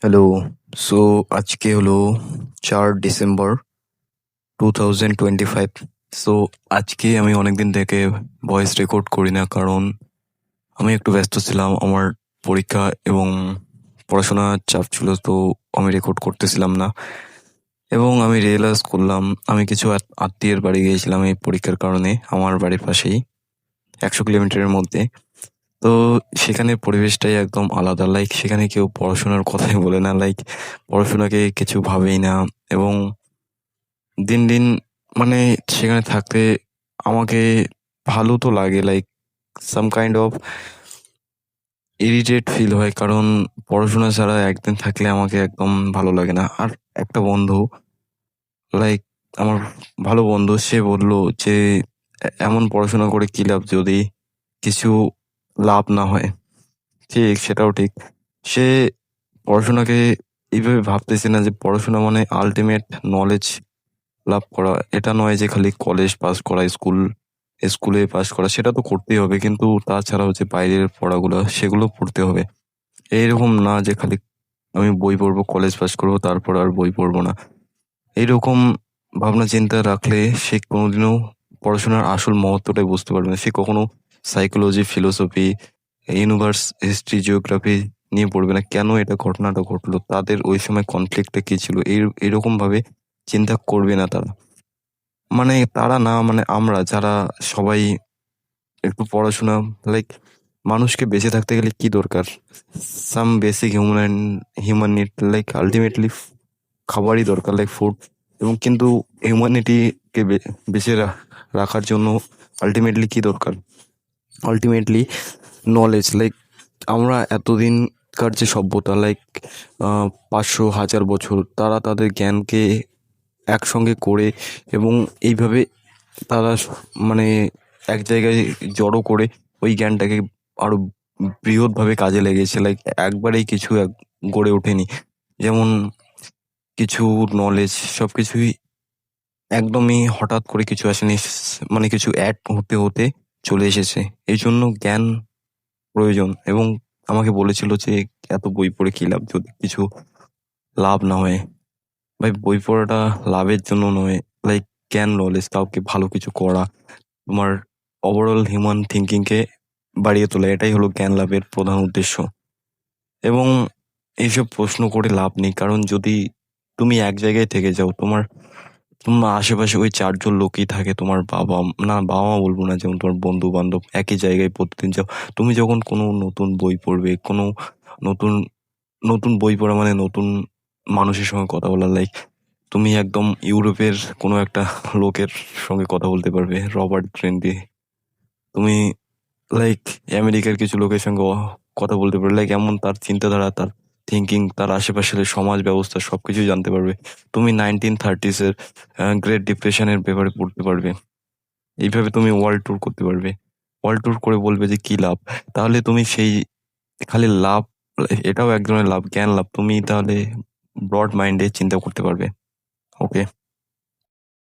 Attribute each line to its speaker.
Speaker 1: Hello. So আজকে হলো 4 December 2025। So আজকে আমি অনেকদিন থেকে ভয়েস রেকর্ড করি না, কারণ আমি একটু ব্যস্ত ছিলাম। আমার পরীক্ষা এবং পড়াশোনার চাপ ছিল, তো আমি রেকর্ড করতেছিলাম না। এবং আমি রিয়েলাইজ করলাম, আমি কিছু আত্মীয়ের বাড়ি গিয়েছিলাম এই পরীক্ষার কারণে, আমার বাড়ির পাশেই 100 কিলোমিটারের মধ্যে। তো সেখানে পরিবেশটাই একদম আলাদা। লাইক সেখানে কেউ পড়াশোনার কথাই বলে না, লাইক পড়াশোনাকে কিছু ভাবেই না। এবং দিন দিন মানে সেখানে থাকতে আমাকে ভালো তো লাগে, like some kind of irritate feel হয়, কারণ পড়াশোনা ছাড়া একদিন থাকলে আমাকে একদম ভালো লাগে না। আর একটা বন্ধু, লাইক আমার ভালো বন্ধু, সে বলল যে এমন পড়াশোনা করে কি লাভ যদি কিছু লাভ না হয়। ঠিক, সেটাও ঠিক। সে পড়াশোনাকে এইভাবে ভাবতেছে না যে পড়াশোনা মানে আল্টিমেট নলেজ লাভ করা। এটা নয় যে খালি কলেজ পাস করা, স্কুলে পাস করা, সেটা তো করতেই হবে, কিন্তু তাছাড়াও যে বাইরের পড়াগুলো সেগুলো পড়তে হবে। এইরকম না যে খালি আমি বই পড়বো, কলেজ পাস করবো, তারপর আর বই পড়বো না। এইরকম ভাবনা চিন্তা রাখলে সে কোনোদিনও পড়াশোনার আসল মহত্বটাই বুঝতে পারবে না। সে কখনো psychology, philosophy, universe, history, geography নিয়ে পড়বে না। কেন এটা ঘটনাটা ঘটলো, তাদের ওই সময় কনফ্লিক্টটা কি ছিল, এরকম ভাবে চিন্তা করবে না তারা। মানে তারা না, মানে আমরা যারা সবাই একটু পড়াশোনা, লাইক মানুষকে বেঁচে থাকতে গেলে কি দরকার? Some basic human need, like ultimately খাবারই দরকার, লাইক ফুড। এবং কিন্তু হিউম্যানিটিকে বেঁচে রাখার জন্য আলটিমেটলি কি দরকার? Ultimately knowledge. লাইক আমরা এতদিনকার যে সভ্যতা, লাইক 500 1000 বছর, তারা তাদের জ্ঞানকে একসঙ্গে করে এবং এইভাবে তারা মানে এক জায়গায় জড়ো করে ওই জ্ঞানটাকে আরো বৃহৎভাবে কাজে লেগেছে। লাইক একবারেই কিছু গড়ে ওঠেনি। যেমন কিছু নলেজ সবকিছুই একদমই হঠাৎ করে কিছু আসেনি, মানে কিছু অ্যাড হতে হতে চলে এসেছে। এই জন্য জ্ঞান প্রয়োজন। এবং আমাকে বলেছিল যে এত বই পড়ে কি লাভ যদি কিছু লাভ না হয়। ভাই, বই পড়াটা লাভের জন্য নয়, লাইক জ্ঞান, নলেজ, কাউকে ভালো কিছু করা, তোমার ওভারঅল হিউম্যান থিঙ্কিংকে বাড়িয়ে তোলা, এটাই হলো জ্ঞান লাভের প্রধান উদ্দেশ্য। এবং এইসব প্রশ্ন করে লাভ নেই, কারণ যদি তুমি এক জায়গায় থেকে যাও, তোমার আশেপাশে ওই 4জন লোকই থাকে, তোমার বাবা, না বাবা মা বলবো না, যেমন তোমার বন্ধু বান্ধব, একই জায়গায় প্রতিদিন যাও। তুমি যখন কোনো নতুন বই পড়বে, কোনো নতুন নতুন বই পড়া মানে নতুন মানুষের সঙ্গে কথা বলা, লাইক তুমি একদম ইউরোপের কোনো একটা লোকের সঙ্গে কথা বলতে পারবে, রবার্ট ব্রেন্ডি। তুমি লাইক আমেরিকার কিছু লোকের সঙ্গে কথা বলতে পারবে, লাইক এমন তার চিন্তাধারা, তার থিঙ্কিং, তার আশেপাশের সমাজ ব্যবস্থা সবকিছুই জানতে পারবে। তুমি 1930s-এর গ্রেট ডিপ্রেশনের ব্যাপারে পড়তে পারবে। এইভাবে তুমি ওয়ার্ল্ড ট্যুর করতে পারবে। ওয়ার্ল্ড ট্যুর করে বলবে যে কি লাভ? তাহলে তুমি সেই খালি লাভ, এটাও এক ধরনের লাভ, জ্ঞান লাভ। তুমি তাহলে ব্রড মাইন্ডে চিন্তা করতে পারবে। ওকে।